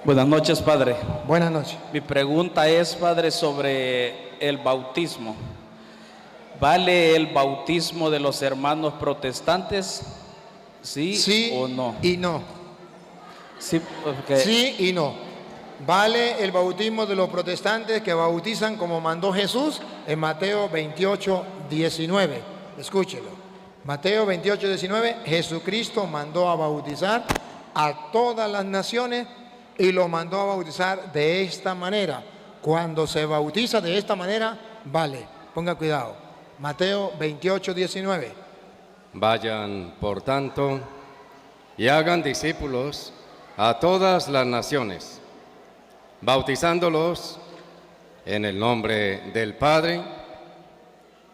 Buenas noches, Padre. Buenas noches. Mi pregunta es, Padre, sobre el bautismo. ¿Vale el bautismo de los hermanos protestantes? ¿Sí, Sí o no? y no. Sí, porque Sí y no. Vale el bautismo de los protestantes que bautizan como mandó Jesús en Mateo 28, 19. Escúchelo. Mateo 28, 19. Jesucristo mandó a bautizar a todas las naciones y lo mandó a bautizar de esta manera. Cuando se bautiza de esta manera, vale. Ponga cuidado. Mateo 28, 19. Vayan, por tanto, y hagan discípulos a todas las naciones, bautizándolos en el nombre del Padre,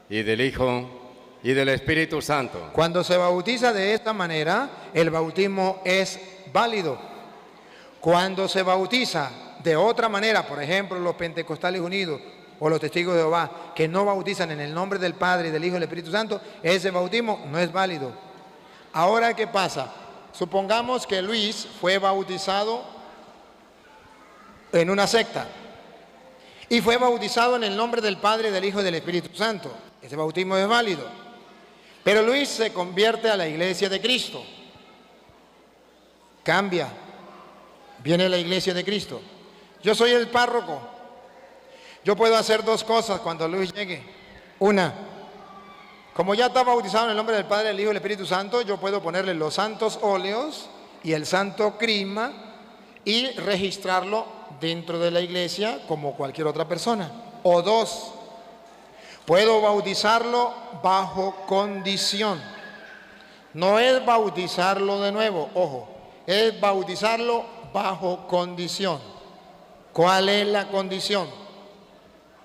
y del Hijo, y del Espíritu Santo. Cuando se bautiza de esta manera, el bautismo es válido. Cuando se bautiza de otra manera, por ejemplo, los Pentecostales Unidos o los Testigos de Jehová, que no bautizan en el nombre del Padre, del Hijo y del Espíritu Santo, ese bautismo no es válido. Ahora, ¿qué pasa? Supongamos que Luis fue bautizado en una secta y fue bautizado en el nombre del Padre, del Hijo y del Espíritu Santo. Ese bautismo es válido. Pero Luis se convierte a la iglesia de Cristo. Cambia. Viene la iglesia de Cristo. Yo soy el párroco. Yo puedo hacer dos cosas cuando Luis llegue. Una, como ya está bautizado en el nombre del Padre, del Hijo y del Espíritu Santo, yo puedo ponerle los santos óleos y el santo crisma y registrarlo dentro de la iglesia como cualquier otra persona. O dos, puedo bautizarlo bajo condición. No es bautizarlo de nuevo, ojo, es bautizarlo bajo condición. ¿Cuál es la condición?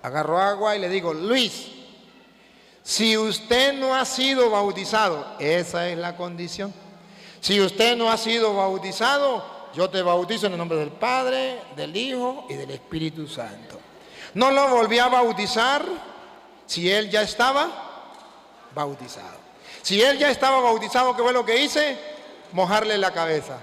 Agarro agua y le digo, Luis, si usted no ha sido bautizado, esa es la condición. Si usted no ha sido bautizado, yo te bautizo en el nombre del Padre, del Hijo y del Espíritu Santo. No lo volví a bautizar si él ya estaba bautizado. Si él ya estaba bautizado, ¿qué fue lo que hice? Mojarle la cabeza.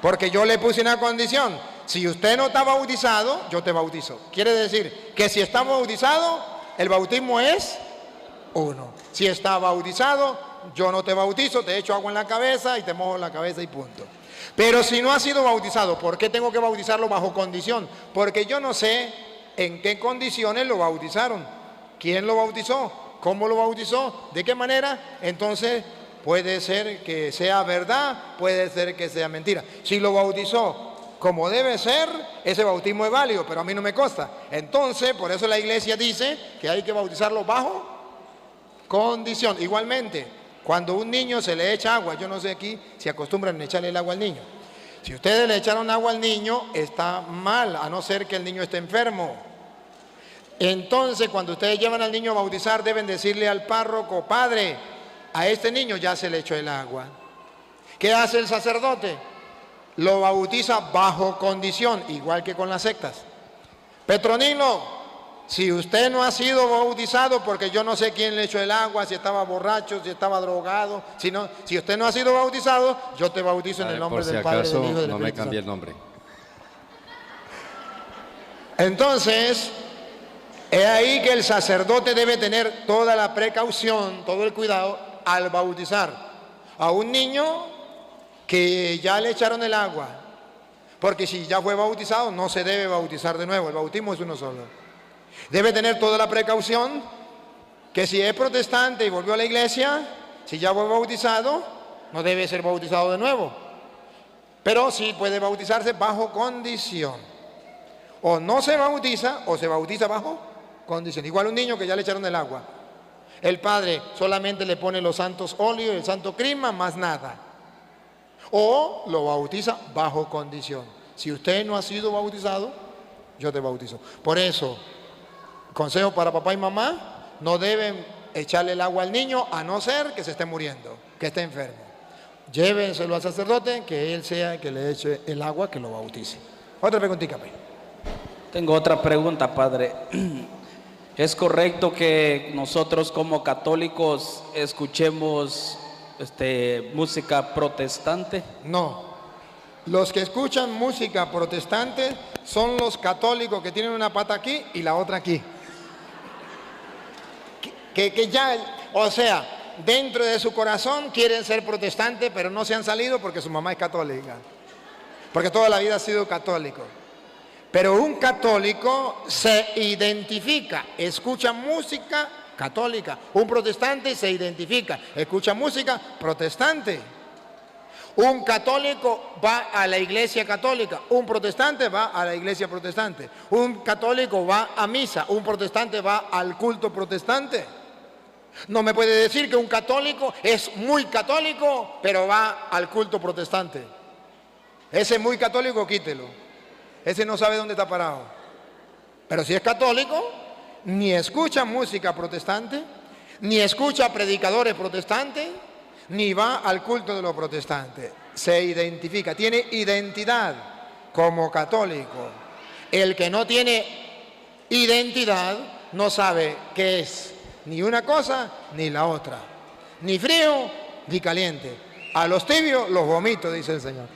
Porque yo le puse una condición. Si usted no está bautizado, yo te bautizo. Quiere decir que si está bautizado, el bautismo es uno. Si está bautizado, yo no te bautizo, te echo agua en la cabeza y te mojo la cabeza y punto. Pero si no ha sido bautizado, ¿por qué tengo que bautizarlo bajo condición? Porque yo no sé en qué condiciones lo bautizaron. ¿Quién lo bautizó? ¿Cómo lo bautizó? ¿De qué manera? Entonces puede ser que sea verdad, puede ser que sea mentira. Si lo bautizó como debe ser, ese bautismo es válido, pero a mí no me consta. Entonces, por eso la iglesia dice que hay que bautizarlo bajo condición. Igualmente, cuando un niño se le echa agua, yo no sé aquí si acostumbran a echarle el agua al niño. Si ustedes le echaron agua al niño, está mal, a no ser que el niño esté enfermo. Entonces, cuando ustedes llevan al niño a bautizar, deben decirle al párroco, padre, a este niño ya se le echó el agua. ¿Qué hace el sacerdote? Lo bautiza bajo condición, igual que con las sectas. Petronilo, si usted no ha sido bautizado, porque yo no sé quién le echó el agua, si estaba borracho, si estaba drogado, si usted no ha sido bautizado, yo te bautizo en el nombre del Padre, del Hijo y del Espíritu Santo. No me cambie el nombre. Entonces, es ahí que el sacerdote debe tener toda la precaución, todo el cuidado al bautizar a un niño que ya le echaron el agua, porque si ya fue bautizado no se debe bautizar de nuevo, el bautismo es uno solo. Debe tener toda la precaución que si es protestante y volvió a la iglesia, si ya fue bautizado, no debe ser bautizado de nuevo, pero sí puede bautizarse bajo condición. O no se bautiza o se bautiza bajo condición. Igual un niño que ya le echaron el agua, el padre solamente le pone los santos óleos y el santo crisma, más nada. O lo bautiza bajo condición. Si usted no ha sido bautizado, yo te bautizo. Por eso, consejo para papá y mamá, no deben echarle el agua al niño a no ser que se esté muriendo, que esté enfermo. Llévenselo al sacerdote, que él sea el que le eche el agua, que lo bautice. Otra preguntita, pues. tengo otra pregunta, Padre. ¿Es correcto que nosotros como católicos escuchemos música protestante? No. Los que escuchan música protestante son los católicos que tienen una pata aquí y la otra aquí. Que ya, o sea, dentro de su corazón quieren ser protestantes, pero no se han salido porque su mamá es católica. Porque toda la vida ha sido católico. Pero un católico se identifica, escucha música católica. Un protestante se identifica, escucha música protestante. Un católico va a la iglesia católica, un protestante va a la iglesia protestante. Un católico va a misa, un protestante va al culto protestante. No me puede decir que un católico es muy católico, pero va al culto protestante. Ese muy católico, quítelo. Ese no sabe dónde está parado. Pero si es católico, ni escucha música protestante, ni escucha predicadores protestantes, ni va al culto de los protestantes. Se identifica, tiene identidad como católico. El que no tiene identidad no sabe qué es ni una cosa ni la otra, ni frío ni caliente. A los tibios los vomito, dice el Señor.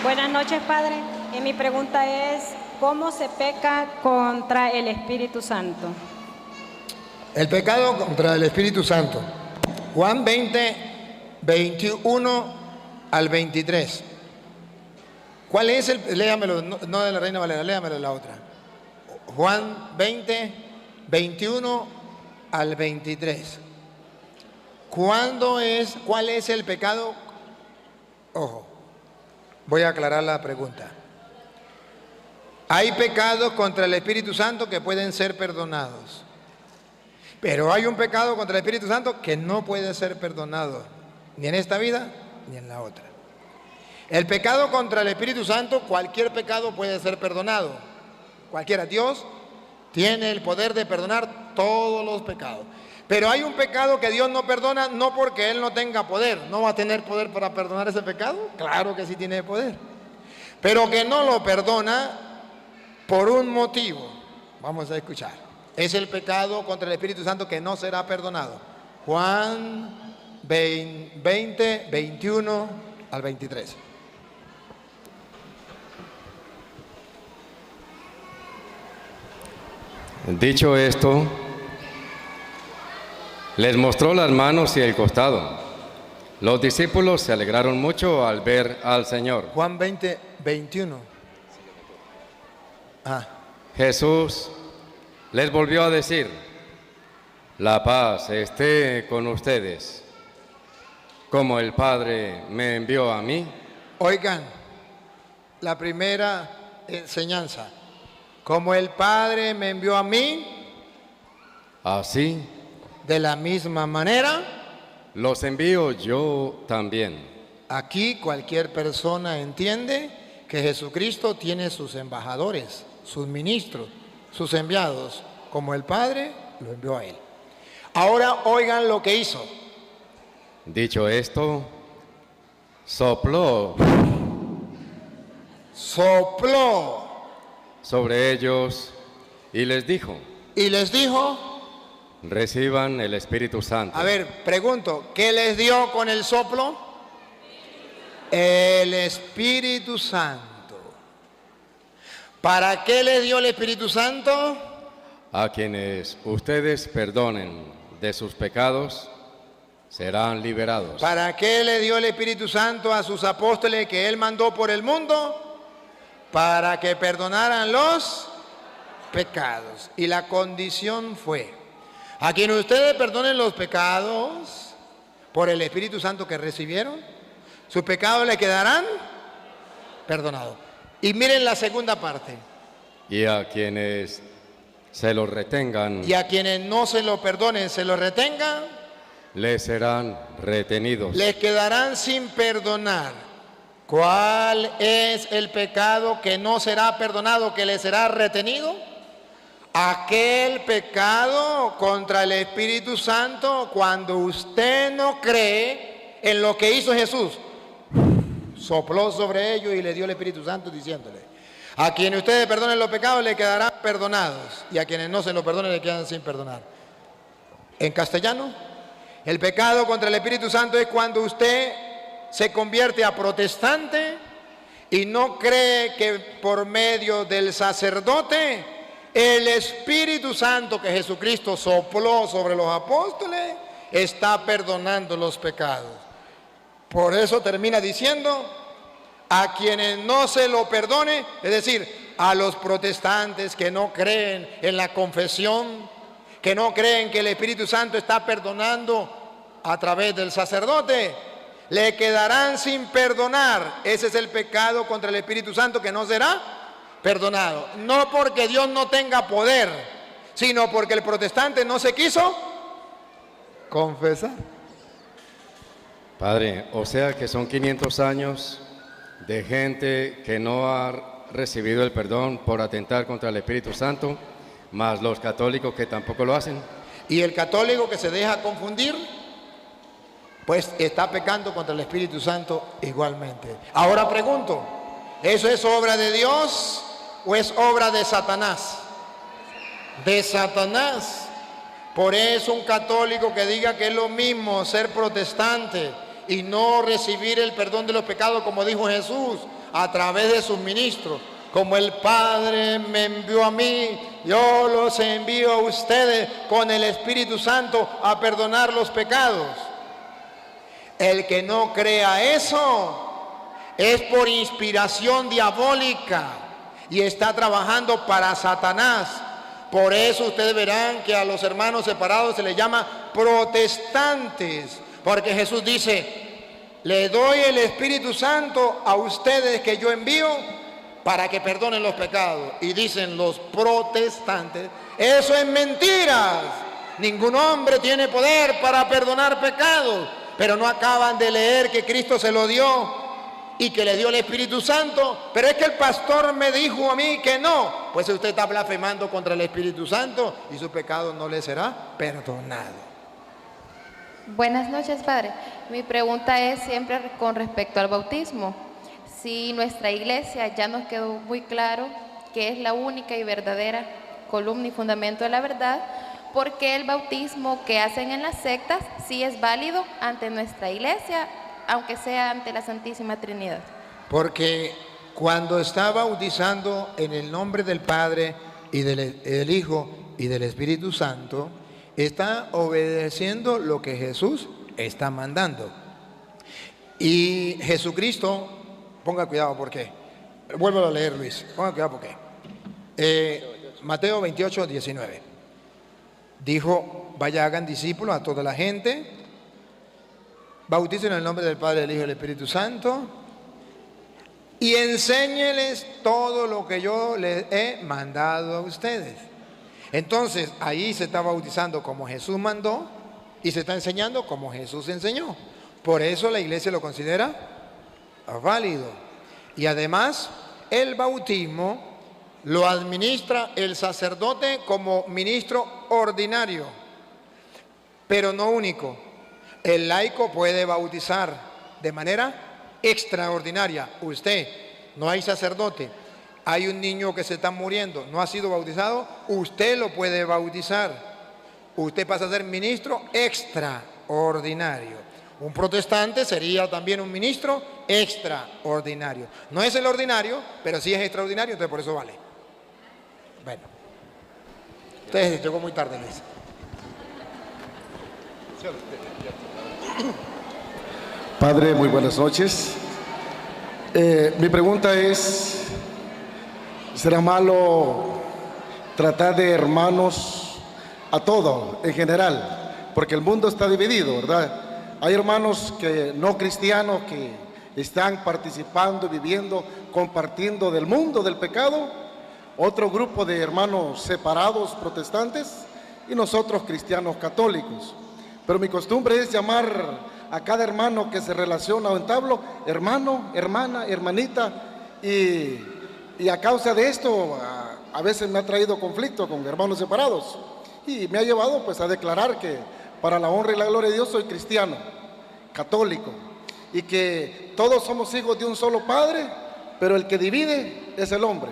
Buenas noches, Padre. Mi pregunta es, ¿cómo se peca contra el Espíritu Santo? El pecado contra el Espíritu Santo. Juan 20, 21 al 23. ¿Cuál es el? Léamelo, no de la Reina Valera, léamelo de la otra. Juan 20, 21 al 23. ¿Cuál es el pecado? Ojo, voy a aclarar la pregunta. Hay pecados contra el Espíritu Santo que pueden ser perdonados. Pero hay un pecado contra el Espíritu Santo que no puede ser perdonado, ni en esta vida ni en la otra. El pecado contra el Espíritu Santo, cualquier pecado puede ser perdonado. Cualquiera. Dios tiene el poder de perdonar todos los pecados. Pero hay un pecado que Dios no perdona, no porque Él no tenga poder. ¿No va a tener poder para perdonar ese pecado? Claro que sí tiene poder. Pero que no lo perdona por un motivo. Vamos a escuchar. Es el pecado contra el Espíritu Santo que no será perdonado. Juan 20, 21 al 23. Dicho esto, les mostró las manos y el costado. Los discípulos se alegraron mucho al ver al Señor. Juan 20, 21. Jesús les volvió a decir: la paz esté con ustedes. Como el Padre me envió a mí. Oigan, la primera enseñanza. Como el Padre me envió a mí, así de la misma manera, los envío yo también. Aquí cualquier persona entiende que Jesucristo tiene sus embajadores, sus ministros, sus enviados, como el Padre lo envió a Él. Ahora oigan lo que hizo. Dicho esto, sopló sobre ellos y les dijo: reciban el Espíritu Santo. A ver, pregunto, ¿qué les dio con el soplo? El Espíritu Santo. ¿Para qué les dio el Espíritu Santo? A quienes ustedes perdonen de sus pecados, serán liberados. ¿Para qué le dio el Espíritu Santo a sus apóstoles que Él mandó por el mundo? Para que perdonaran los pecados. Y la condición fue: a quien ustedes perdonen los pecados por el Espíritu Santo que recibieron, sus pecados le quedarán perdonados. Y miren la segunda parte. Y a quienes se los retengan, y a quienes no se lo perdonen, se lo retengan, les serán retenidos. les quedarán sin perdonar. ¿Cuál es el pecado que no será perdonado, que le será retenido? Aquel pecado contra el Espíritu Santo cuando usted no cree en lo que hizo Jesús. Sopló sobre ellos y le dio el Espíritu Santo diciéndole: a quienes ustedes perdonen los pecados le quedarán perdonados, y a quienes no se lo perdonen le quedan sin perdonar. En castellano, el pecado contra el Espíritu Santo es cuando usted se convierte a protestante y no cree que por medio del sacerdote el Espíritu Santo que Jesucristo sopló sobre los apóstoles está perdonando los pecados. Por eso termina diciendo, a quienes no se lo perdone, es decir, a los protestantes que no creen en la confesión, que no creen que el Espíritu Santo está perdonando a través del sacerdote, le quedarán sin perdonar. Ese es el pecado contra el Espíritu Santo que no será perdonado. No porque Dios no tenga poder, sino porque el protestante no se quiso confesar. Padre, o sea que son 500 años de gente que no ha recibido el perdón por atentar contra el Espíritu Santo, más los católicos que tampoco lo hacen. Y el católico que se deja confundir, pues está pecando contra el Espíritu Santo igualmente. Ahora pregunto, ¿eso es obra de Dios o es obra de Satanás? De Satanás. Por eso un católico que diga que es lo mismo ser protestante y no recibir el perdón de los pecados, como dijo Jesús, a través de sus ministros, como el Padre me envió a mí, yo los envío a ustedes con el Espíritu Santo a perdonar los pecados. El que no crea eso es por inspiración diabólica y está trabajando para Satanás. Por eso ustedes verán que a los hermanos separados se les llama protestantes, porque Jesús dice, le doy el Espíritu Santo a ustedes que yo envío para que perdonen los pecados. Y dicen los protestantes, eso es mentiras. Ningún hombre tiene poder para perdonar pecados, pero no acaban de leer que Cristo se lo dio y que le dio el Espíritu Santo. Pero es que el pastor me dijo a mí que no. Pues usted está blasfemando contra el Espíritu Santo y su pecado no le será perdonado. Buenas noches, Padre. Mi pregunta es siempre con respecto al bautismo. Si nuestra iglesia ya nos quedó muy claro que es la única y verdadera columna y fundamento de la verdad, ¿por qué el bautismo que hacen en las sectas sí es válido ante nuestra iglesia, aunque sea ante la Santísima Trinidad? Porque cuando está bautizando en el nombre del Padre y del Hijo y del Espíritu Santo, está obedeciendo lo que Jesús está mandando. Y Jesucristo, ponga cuidado porque, vuélvelo a leer, Luis, ponga cuidado porque Mateo 28, 19 dijo, vaya, hagan discípulos a toda la gente, bauticen en el nombre del Padre, del Hijo y del Espíritu Santo y enséñeles todo lo que yo les he mandado a ustedes. Entonces ahí se está bautizando como Jesús mandó y se está enseñando como Jesús enseñó. Por eso la iglesia lo considera válido. Y además el bautismo lo administra el sacerdote como ministro ordinario, pero no único. El laico puede bautizar de manera extraordinaria. Usted, no hay sacerdote, hay un niño que se está muriendo, no ha sido bautizado, usted lo puede bautizar. Usted pasa a ser ministro extraordinario. Un protestante sería también un ministro extraordinario. No es el ordinario, pero sí es extraordinario, entonces por eso vale. Bueno, ustedes llegó muy tarde, Luis. Padre, muy buenas noches. Mi pregunta es, ¿será malo tratar de hermanos a todo en general? Porque el mundo está dividido, ¿verdad? Hay hermanos que no cristianos que están participando, viviendo, compartiendo del mundo, del pecado. Otro grupo de hermanos separados, protestantes, y nosotros cristianos católicos. Pero mi costumbre es llamar a cada hermano que se relaciona o entablo, hermano, hermana, hermanita, y a causa de esto a veces me ha traído conflicto con hermanos separados y me ha llevado pues a declarar que para la honra y la gloria de Dios soy cristiano, católico, y que todos somos hijos de un solo Padre, pero el que divide es el hombre.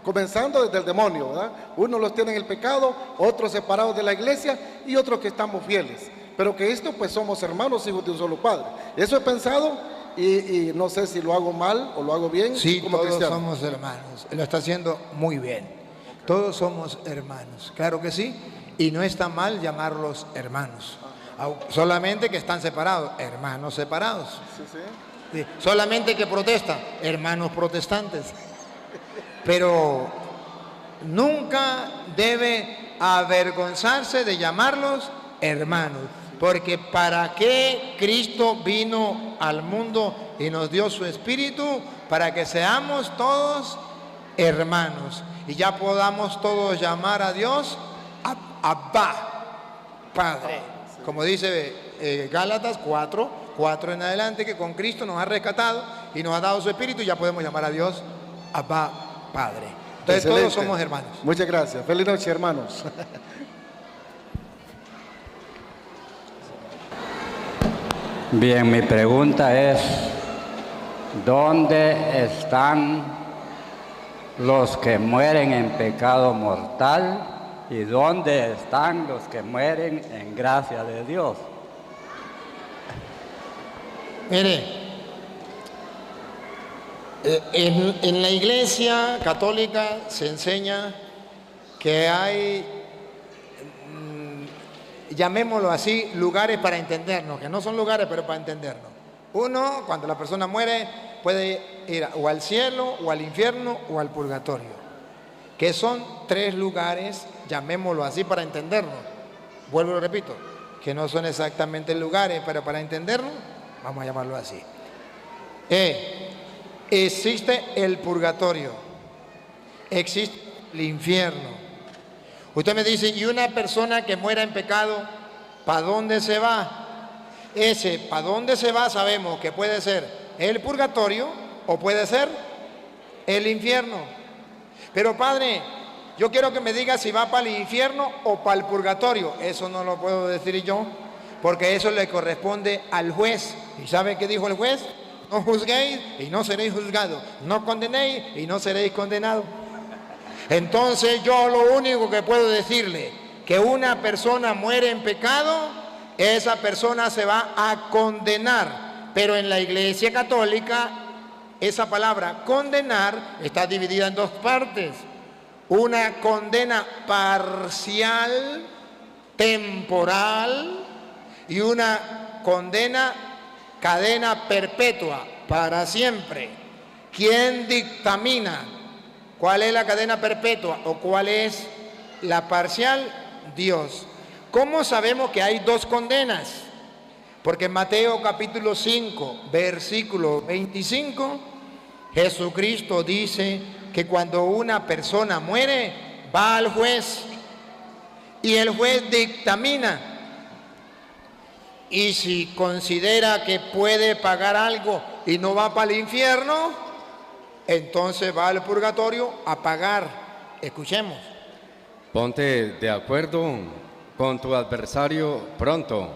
comenzando desde el demonio, ¿verdad? Unos los tienen en el pecado, otros separados de la iglesia y otros que estamos fieles. Pero que esto pues somos hermanos, hijos de un solo Padre. Eso he pensado y no sé si lo hago mal o lo hago bien. Sí, como todos cristiano. somos hermanos. Lo está haciendo muy bien. Todos somos hermanos, claro que sí. Y no está mal llamarlos hermanos. Solamente que están separados, hermanos separados. Sí, solamente que protestan, hermanos protestantes. Pero nunca debe avergonzarse de llamarlos hermanos. Porque ¿para qué Cristo vino al mundo y nos dio su Espíritu? Para que seamos todos hermanos y ya podamos todos llamar a Dios Abba, Padre. Como dice Gálatas 4 en adelante, que con Cristo nos ha rescatado y nos ha dado su Espíritu y ya podemos llamar a Dios Abba, Padre. Entonces Excelente. todos somos hermanos. Muchas gracias. Feliz noche, hermanos. Bien, mi pregunta es, ¿dónde están los que mueren en pecado mortal y dónde están los que mueren en gracia de Dios? Mire, en la Iglesia Católica se enseña que hay, llamémoslo así, lugares para entendernos, que no son lugares, pero para entendernos. Uno, cuando la persona muere, puede ir o al cielo, o al infierno, o al purgatorio, que son 3 lugares, llamémoslo así, para entendernos. Vuelvo y lo repito, que no son exactamente lugares, pero para entendernos, vamos a llamarlo así. Existe el purgatorio, existe el infierno. Usted me dice, ¿y una persona que muera en pecado, para dónde se va? Ese, ¿para dónde se va? Sabemos que puede ser el purgatorio o puede ser el infierno. Pero padre, yo quiero que me diga si va para el infierno o para el purgatorio. Eso no lo puedo decir yo, porque eso le corresponde al juez. ¿Y sabe qué dijo el juez? No juzguéis y no seréis juzgados. No condenéis y no seréis condenados. Entonces yo lo único que puedo decirle, que una persona muere en pecado, esa persona se va a condenar. Pero en la Iglesia Católica, esa palabra condenar está dividida en 2 partes. Una condena parcial, temporal, y una condena cadena perpetua, para siempre. ¿Quién dictamina cuál es la cadena perpetua o cuál es la parcial? Dios. ¿Cómo sabemos que hay 2 condenas? Porque en Mateo capítulo 5, versículo 25, Jesucristo dice que cuando una persona muere, va al juez y el juez dictamina. Y si considera que puede pagar algo y no va para el infierno, entonces va al purgatorio a pagar. Escuchemos. Ponte de acuerdo con tu adversario pronto,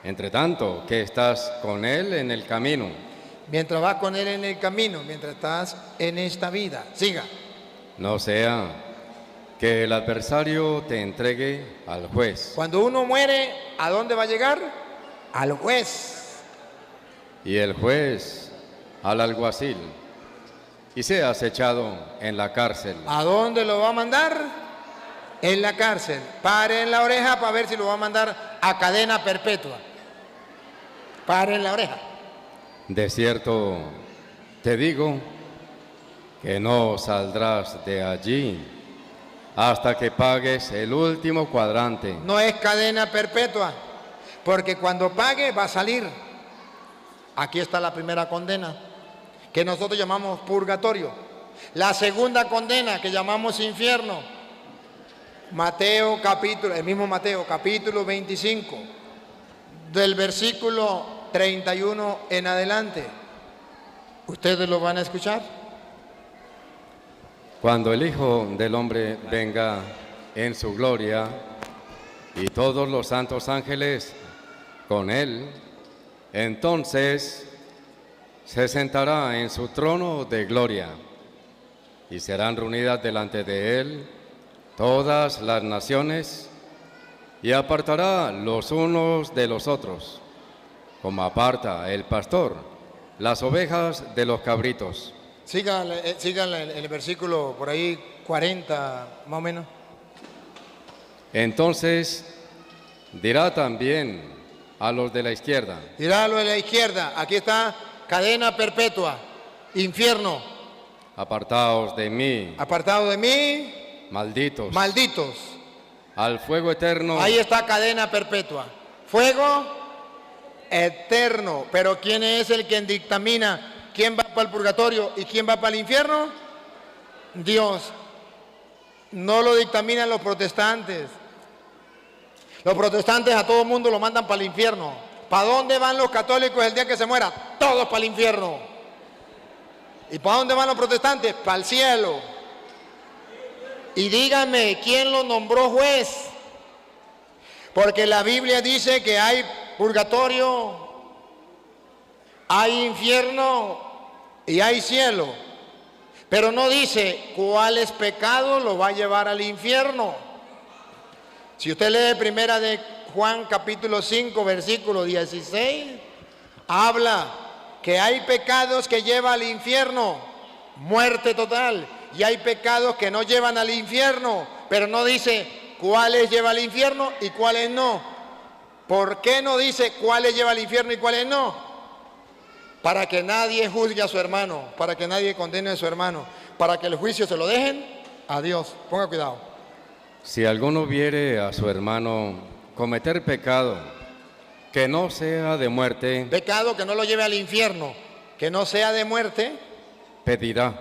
entre tanto que estás con él en el camino. Mientras vas con él en el camino, mientras estás en esta vida. Siga. No sea que el adversario te entregue al juez. Cuando uno muere, ¿a dónde va a llegar? Al juez. Y el juez al alguacil. Y seas echado en la cárcel. ¿A dónde lo va a mandar? En la cárcel. Pare en la oreja para ver si lo va a mandar a cadena perpetua. Pare en la oreja. De cierto, te digo que no saldrás de allí hasta que pagues el último cuadrante. No es cadena perpetua, porque cuando pague va a salir. Aquí está la primera condena, que nosotros llamamos purgatorio. La segunda condena, que llamamos infierno. Mateo capítulo, el mismo Mateo capítulo 25, del versículo 31 en adelante. ¿Ustedes lo van a escuchar? Cuando el Hijo del Hombre venga en su gloria y todos los santos ángeles con él, entonces se sentará en su trono de gloria y serán reunidas delante de él todas las naciones, y apartará los unos de los otros, como aparta el pastor las ovejas de los cabritos. Sigan el versículo por ahí 40 más o menos. Entonces dirá también a los de la izquierda: Dirá a los de la izquierda, aquí está, cadena perpetua, infierno, apartaos de mí, apartado de mí, malditos, malditos. al fuego eterno. Ahí está, cadena perpetua, fuego eterno. Pero ¿quién es el que dictamina quién va para el purgatorio y quién va para el infierno? Dios. No lo dictaminan los protestantes. Los protestantes a todo el mundo lo mandan para el infierno. ¿Para dónde van los católicos el día que se muera? Todos para el infierno. ¿Y para dónde van los protestantes? Para el cielo. Y díganme, ¿quién lo nombró juez? Porque la Biblia dice que hay purgatorio, hay infierno y hay cielo. Pero no dice cuáles pecados lo va a llevar al infierno. Si usted lee primera de Juan capítulo 5 versículo 16, habla que hay pecados que llevan al infierno, muerte total, y hay pecados que no llevan al infierno, pero no dice cuáles lleva al infierno y cuáles no. ¿Por qué no dice cuáles lleva al infierno y cuáles no? Para que nadie juzgue a su hermano, para que nadie condene a su hermano, para que el juicio se lo dejen a Dios. Ponga cuidado. Si alguno viere a su hermano cometer pecado que no sea de muerte, Pecado que no lo lleve al infierno, que no sea de muerte, pedirá,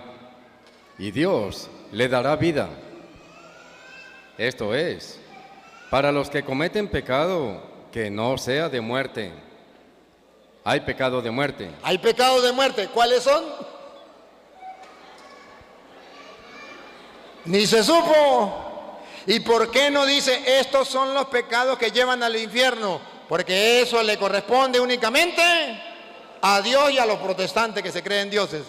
y Dios le dará vida. Esto es, para los que cometen pecado que no sea de muerte. Hay pecado de muerte. hay pecados de muerte. ¿Cuáles son? Ni se supo. ¿Y por qué no dice estos son los pecados que llevan al infierno? Porque eso le corresponde únicamente a Dios y a los protestantes que se creen dioses.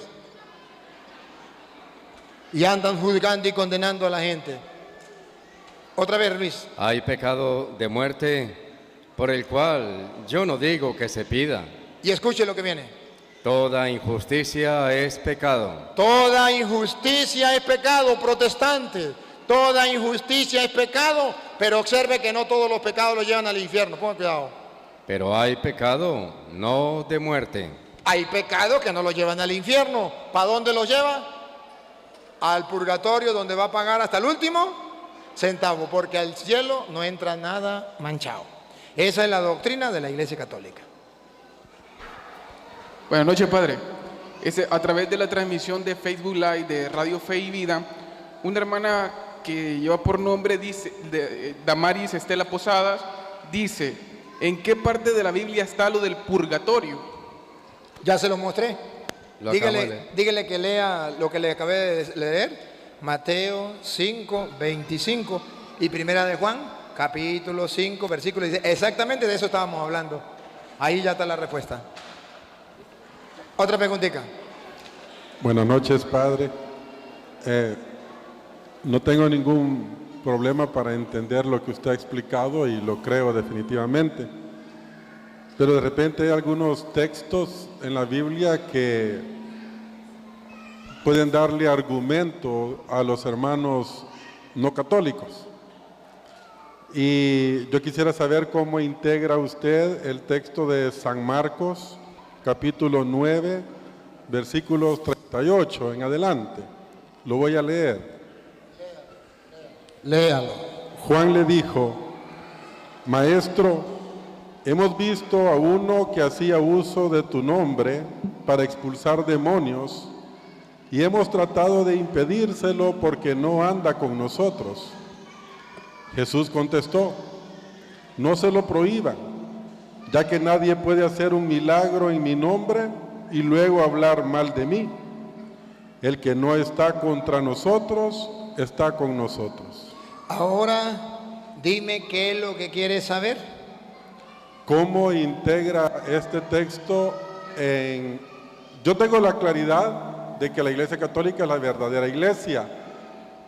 Y andan juzgando y condenando a la gente. Otra vez, Luis. Hay pecado de muerte por el cual yo no digo que se pida. Y escuche lo que viene. Toda injusticia es pecado. Toda injusticia es pecado, protestantes. Toda injusticia es pecado, pero observe que no todos los pecados los llevan al infierno. Ponga cuidado. Pero hay pecado no de muerte. Hay pecados que no los llevan al infierno. ¿Para dónde los lleva? Al purgatorio, donde va a pagar hasta el último centavo, porque al cielo no entra nada manchado. Esa es la doctrina de la Iglesia Católica. Buenas noches, Padre. A través de la transmisión de Facebook Live de Radio Fe y Vida, una hermana que lleva por nombre Damaris Estela Posadas dice: ¿en qué parte de la Biblia está lo del purgatorio? Ya se lo mostré. Lo acabo de leer. Dígale que lea lo que le acabé de leer, Mateo 5, 25 y Primera de Juan, capítulo 5, versículo 16. Exactamente de eso estábamos hablando. Ahí ya está la respuesta. Otra preguntita. Buenas noches, Padre. No tengo ningún problema para entender lo que usted ha explicado y lo creo definitivamente. Pero de repente hay algunos textos en la Biblia que pueden darle argumento a los hermanos no católicos. Y yo quisiera saber cómo integra usted el texto de San Marcos, capítulo 9, versículos 38 en adelante. Lo voy a leer. Léalo. Juan le dijo: Maestro, hemos visto a uno que hacía uso de tu nombre para expulsar demonios y hemos tratado de impedírselo porque no anda con nosotros. Jesús contestó: no se lo prohíban, ya que nadie puede hacer un milagro en mi nombre y luego hablar mal de mí. El que no está contra nosotros, está con nosotros. Ahora dime qué es lo que quieres saber. ¿Cómo integra este texto en... Yo tengo la claridad de que la Iglesia Católica es la verdadera iglesia.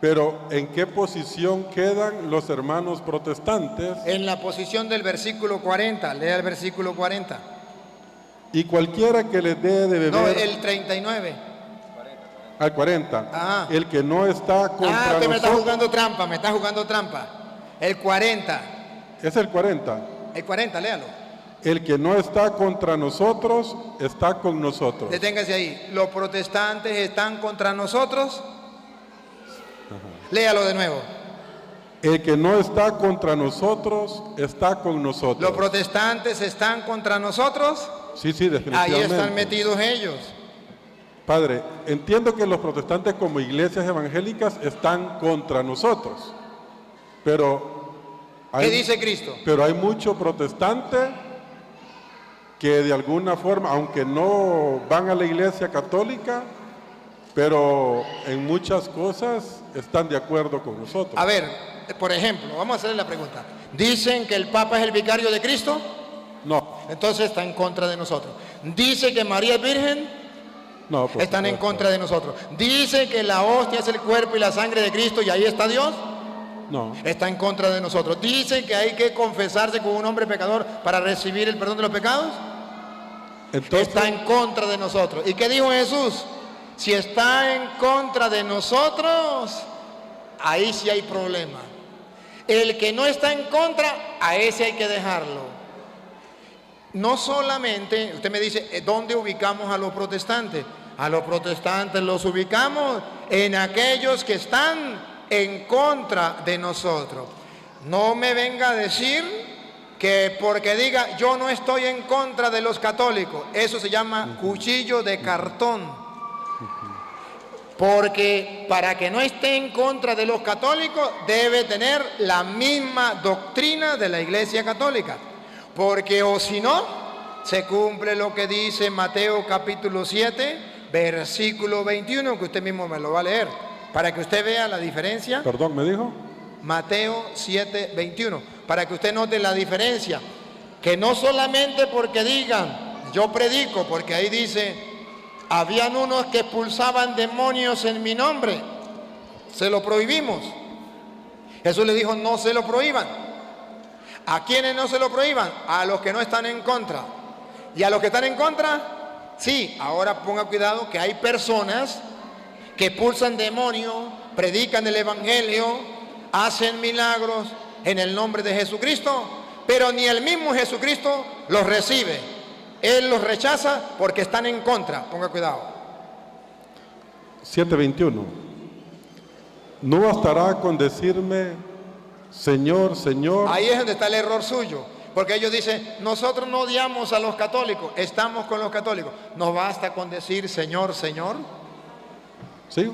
Pero ¿en qué posición quedan los hermanos protestantes? En la posición del versículo 40, lea el versículo 40. Y cualquiera que les dé de beber... No, el 39. Al 40. Ah. El que no está contra usted me está nosotros... jugando trampa, El 40. Es el 40. El 40, léalo. El que no está contra nosotros, está con nosotros. Deténgase ahí. ¿Los protestantes están contra nosotros? Léalo de nuevo. El que no está contra nosotros, está con nosotros. ¿Los protestantes están contra nosotros? Sí, definitivamente. Ahí están metidos ellos. Padre, entiendo que los protestantes como iglesias evangélicas están contra nosotros, pero... ¿Qué dice Cristo? Pero hay muchos protestantes que de alguna forma, aunque no van a la iglesia católica, pero en muchas cosas están de acuerdo con nosotros. A ver, por ejemplo, vamos a hacerle la pregunta. ¿Dicen que el Papa es el vicario de Cristo? No. Entonces está en contra de nosotros. ¿Dice que María es virgen? No. Están en contra de nosotros. ¿Dice que la hostia es el cuerpo y la sangre de Cristo y ahí está Dios? No. Está en contra de nosotros. ¿Dice que hay que confesarse con un hombre pecador para recibir el perdón de los pecados? Entonces, está en contra de nosotros. ¿Y qué dijo Jesús? Si está en contra de nosotros, ahí sí hay problema. El que no está en contra, a ese hay que dejarlo. No solamente, usted me dice, ¿dónde ubicamos a los protestantes? A los protestantes los ubicamos en aquellos que están en contra de nosotros. No me venga a decir que porque diga yo no estoy en contra de los católicos, eso se llama cuchillo de cartón. Porque para que no esté en contra de los católicos debe tener la misma doctrina de la Iglesia Católica. Porque o si no, se cumple lo que dice Mateo capítulo 7, versículo 21, que usted mismo me lo va a leer, para que usted vea la diferencia. Perdón, ¿me dijo? Mateo 7, 21, para que usted note la diferencia. Que no solamente porque digan, yo predico, porque ahí dice... Habían unos que expulsaban demonios en mi nombre. Se lo prohibimos. Jesús le dijo, no se lo prohíban. ¿A quiénes no se lo prohíban? A los que no están en contra. ¿Y a los que están en contra? Sí, ahora ponga cuidado que hay personas que expulsan demonios, predican el evangelio, hacen milagros en el nombre de Jesucristo, pero ni el mismo Jesucristo los recibe. Él los rechaza porque están en contra. Ponga cuidado. 7:21. No bastará con decirme, Señor, Señor. Ahí es donde está el error suyo. Porque ellos dicen, nosotros no odiamos a los católicos, estamos con los católicos. ¿No basta con decir Señor, Señor? Sí.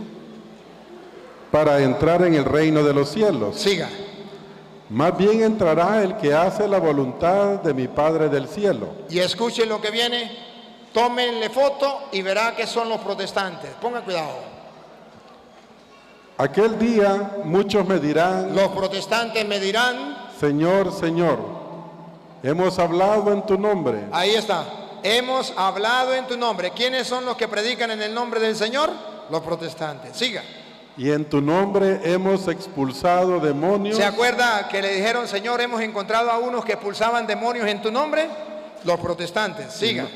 Para entrar en el reino de los cielos. Siga. Más bien entrará el que hace la voluntad de mi Padre del cielo. Y escuchen lo que viene, tómenle foto y verá que son los protestantes. Ponga cuidado. Aquel día muchos me dirán, los protestantes me dirán, Señor, Señor, hemos hablado en tu nombre. Ahí está, hemos hablado en tu nombre. ¿Quiénes son los que predican en el nombre del Señor? Los protestantes. Siga. Y en tu nombre hemos expulsado demonios. ¿Se acuerda que le dijeron, Señor, hemos encontrado a unos que expulsaban demonios en tu nombre? Los protestantes. Siga.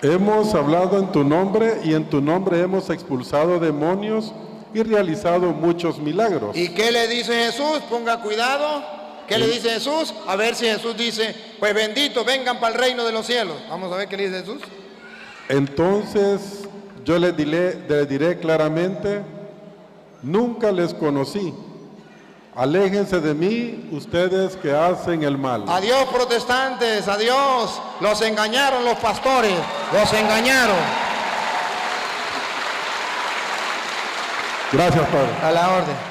Hemos hablado en tu nombre y en tu nombre hemos expulsado demonios y realizado muchos milagros. ¿Y qué le dice Jesús? Ponga cuidado. ¿Qué le dice Jesús? A ver si Jesús dice, pues bendito, vengan para el reino de los cielos. Vamos a ver qué le dice Jesús. Entonces yo les diré claramente, nunca les conocí. Aléjense de mí, ustedes que hacen el mal. Adiós, protestantes, adiós. Los engañaron los pastores, los engañaron. Gracias, Padre. A la orden.